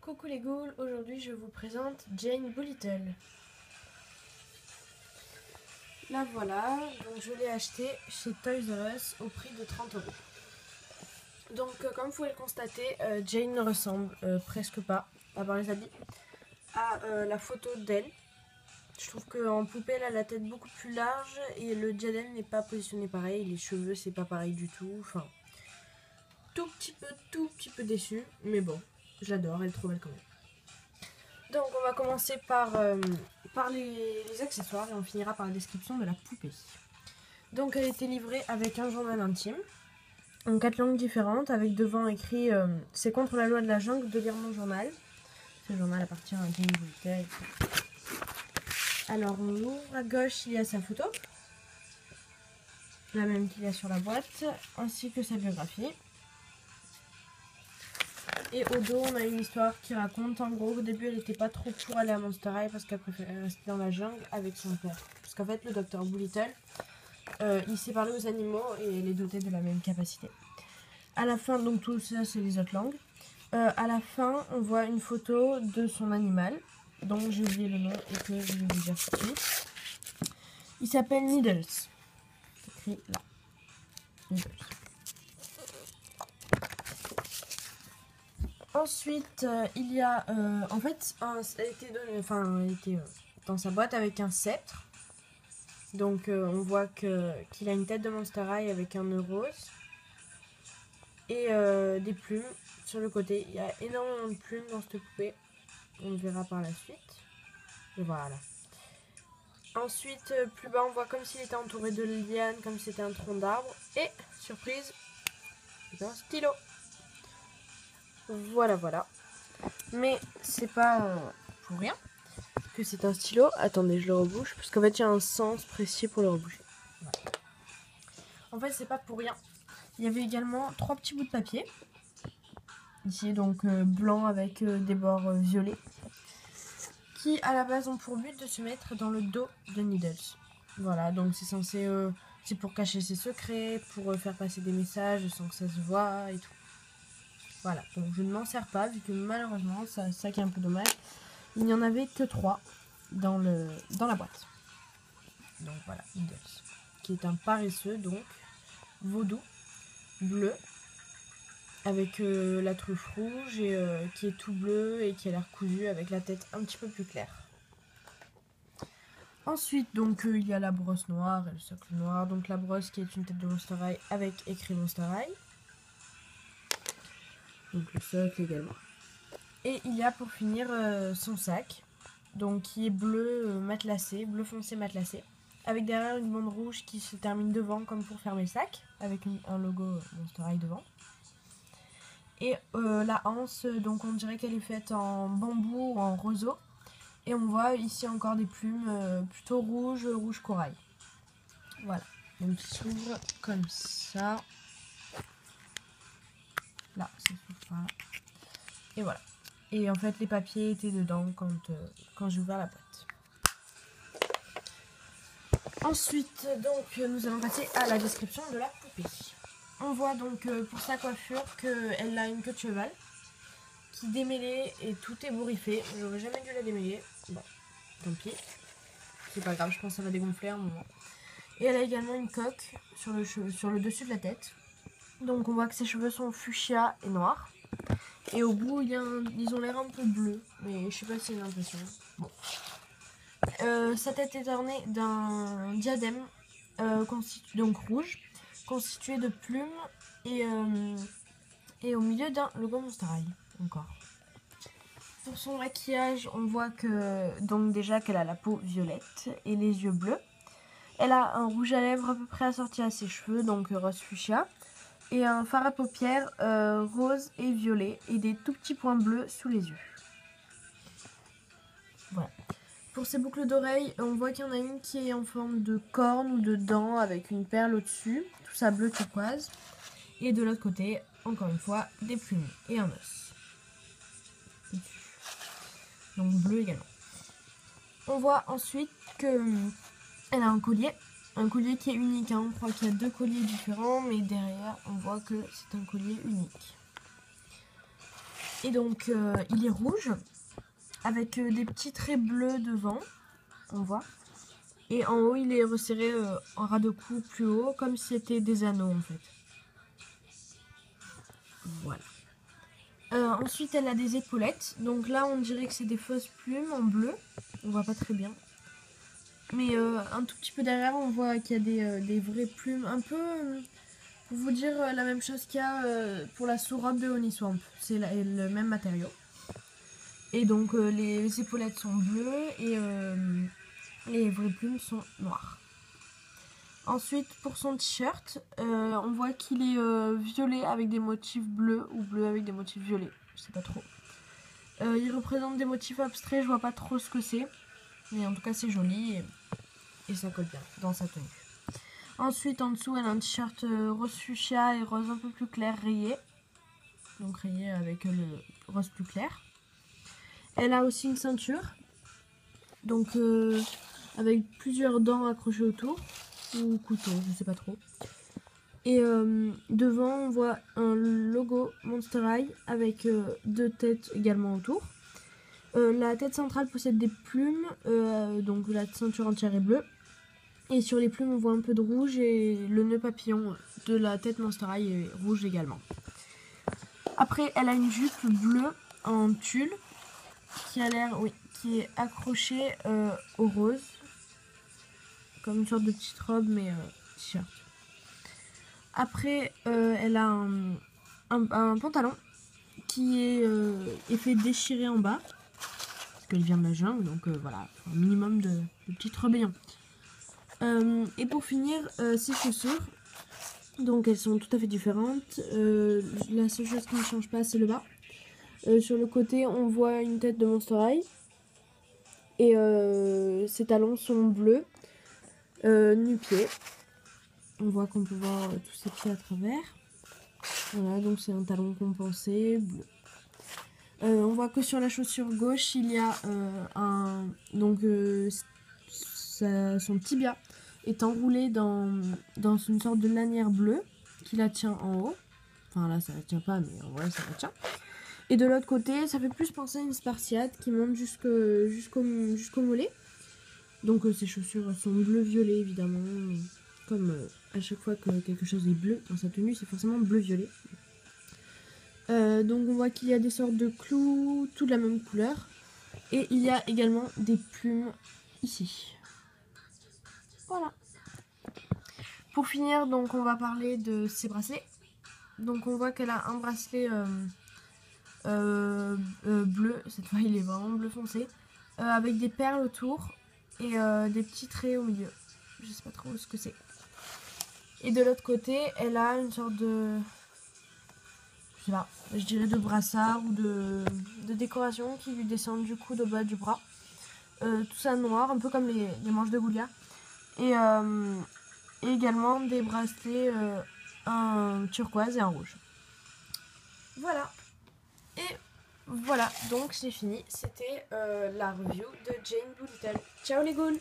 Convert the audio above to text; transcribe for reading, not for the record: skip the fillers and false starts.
Coucou les ghouls, aujourd'hui je vous présente Jane Bulittle. La voilà, donc je l'ai achetée chez Toys R Us au prix de 30 €. Donc comme vous pouvez le constater, Jane ne ressemble presque pas, à part les habits, à la photo d'elle. Je trouve qu'en poupée elle a la tête beaucoup plus large et le diadème n'est pas positionné pareil, les cheveux c'est pas pareil du tout, enfin tout petit peu déçu, mais bon, je l'adore, elle est trop belle quand même. Donc on va commencer par les accessoires et on finira par la description de la poupée. Donc elle était livrée avec un journal intime, en 4 langues différentes, avec devant écrit c'est contre la loi de la jungle de lire mon journal. Ce journal appartient à Jane Bulittle. Alors on ouvre, à gauche il y a sa photo, la même qu'il y a sur la boîte, ainsi que sa biographie. Et au dos, on a une histoire qui raconte, en gros, au début, elle n'était pas trop pour aller à Monster High parce qu'elle préférait rester dans la jungle avec son père. Parce qu'en fait, le docteur Bulittle, il sait parler aux animaux et elle est dotée de la même capacité. À la fin, donc tout ça, c'est les autres langues. À la fin, on voit une photo de son animal, dont j'ai oublié le nom et que je vais vous dire tout de suite. Il s'appelle Needles. C'est écrit là. Needles. Ensuite, il y a en fait, elle était dans sa boîte avec un sceptre. Donc on voit qu'il a une tête de Monster High avec un nœud rose et des plumes sur le côté. Il y a énormément de plumes dans cette poupée. On le verra par la suite. Et voilà. Ensuite, plus bas, on voit comme s'il était entouré de lianes, comme si c'était un tronc d'arbre. Et surprise, c'est un stylo. Voilà. Mais c'est pas pour rien que c'est un stylo. Attendez, je le rebouche parce qu'en fait il y a un sens précis pour le reboucher. Voilà. En fait, c'est pas pour rien. Il y avait également 3 petits bouts de papier. Ici, donc blanc avec des bords violets. Qui à la base ont pour but de se mettre dans le dos de Needles. Voilà, donc c'est censé. C'est pour cacher ses secrets, pour faire passer des messages sans que ça se voit et tout. Voilà, donc je ne m'en sers pas vu que malheureusement, ça qui est un peu dommage, il n'y en avait que 3 dans la boîte. Donc voilà, Needles, qui est un paresseux, donc vaudou, bleu, avec la truffe rouge et qui est tout bleu et qui a l'air cousu avec la tête un petit peu plus claire. Ensuite, donc il y a la brosse noire et le socle noir, donc la brosse qui est une tête de Monster High avec écrit Monster High. Donc le socle également. Et il y a pour finir son sac, donc qui est bleu matelassé, bleu foncé matelassé, avec derrière une bande rouge qui se termine devant comme pour fermer le sac, avec un logo Monster High devant. Et la anse, donc on dirait qu'elle est faite en bambou ou en roseau. Et on voit ici encore des plumes plutôt rouge corail. Voilà, donc il s'ouvre comme ça. Là, ça s'ouvre pas. Et voilà. Et en fait, les papiers étaient dedans quand j'ai ouvert la boîte. Ensuite, donc, nous allons passer à la description de la poupée. On voit donc pour sa coiffure qu'elle a une queue de cheval qui démêlée et tout est bourriffé. J'aurais jamais dû la démêler. Bon, tant pis. C'est pas grave, je pense que ça va dégonfler à un moment. Et elle a également une coque sur le dessus de la tête. Donc on voit que ses cheveux sont fuchsia et noirs. Et au bout, ils ont l'air un peu bleus, mais je sais pas si c'est une impression. Bon. Sa tête est ornée d'un diadème donc rouge, constitué de plumes et au milieu d'un logo Monster High. Encore. Pour son maquillage, on voit donc déjà qu'elle a la peau violette et les yeux bleus. Elle a un rouge à lèvres à peu près assorti à ses cheveux, donc rose fuchsia. Et un fard à paupières rose et violet et des tout petits points bleus sous les yeux. Voilà. Pour ses boucles d'oreilles, on voit qu'il y en a une qui est en forme de corne ou de dent avec une perle au-dessus, tout ça bleu turquoise. Et de l'autre côté, encore une fois, des plumes et un os. Donc bleu également. On voit ensuite qu'elle a un collier qui est unique, hein. On croit qu'il y a 2 colliers différents, mais derrière on voit que c'est un collier unique. Et donc il est rouge avec des petits traits bleus devant, on voit. Et en haut il est resserré en ras de cou plus haut, comme si c'était des anneaux en fait. Voilà. Ensuite elle a des épaulettes, donc là on dirait que c'est des fausses plumes en bleu, on voit pas très bien. Mais un tout petit peu derrière on voit qu'il y a des vraies plumes, un peu pour vous dire la même chose qu'il y a pour la sous-robe de Honey Swamp, c'est le même matériau. Et donc les épaulettes sont bleues et les vraies plumes sont noires. Ensuite pour son t-shirt, on voit qu'il est violet avec des motifs bleus ou bleu avec des motifs violets, je sais pas trop. Il représente des motifs abstraits, je vois pas trop ce que c'est, mais en tout cas c'est joli et ça colle bien dans sa tenue. Ensuite en dessous elle a un t-shirt rose fuchsia et rose un peu plus clair rayé, donc rayé avec le rose plus clair. Elle a aussi une ceinture, donc avec plusieurs dents accrochées autour, ou couteau, je sais pas trop. Et devant on voit un logo Monster High avec 2 têtes également autour. La tête centrale possède des plumes, donc la ceinture entière est bleue. Et sur les plumes on voit un peu de rouge et le nœud papillon de la tête Monster High est rouge également. Après elle a une jupe bleue en tulle qui a l'air, oui, qui est accrochée au rose, comme une sorte de petite robe mais t-shirt. Après elle a un pantalon qui est fait déchirer en bas, parce qu'elle vient de la jungle, donc voilà, un minimum de petites rébellions. Et pour finir, ses chaussures, donc elles sont tout à fait différentes. La seule chose qui ne change pas c'est le bas. Sur le côté on voit une tête de Monster High et ses talons sont bleus, nu-pieds. On voit qu'on peut voir tous ses pieds à travers. Voilà, donc c'est un talon compensé bleu. On voit que sur la chaussure gauche il y a son tibia est enroulé dans une sorte de lanière bleue qui la tient en haut. Enfin là ça la tient pas, mais en vrai ça la tient. Et de l'autre côté ça fait plus penser à une spartiate qui monte jusqu'au mollet. Donc ces chaussures sont bleu-violet évidemment. Comme à chaque fois que quelque chose est bleu dans sa tenue, c'est forcément bleu-violet. Donc on voit qu'il y a des sortes de clous, toutes de la même couleur. Et il y a également des plumes ici. Voilà. Pour finir, donc on va parler de ses bracelets. Donc on voit qu'elle a un bracelet bleu, cette fois il est vraiment bleu foncé, avec des perles autour et des petits traits au milieu. Je sais pas trop ce que c'est. Et de l'autre côté, elle a une sorte de, je sais pas, je dirais de brassard ou de décoration qui lui descend du coude au bas du bras. Tout ça noir, un peu comme les manches de Goulia. Et également des bracelets un turquoise et un rouge. Voilà. Et voilà, donc c'est fini. C'était la review de Jane Doolittle. Ciao les ghouls!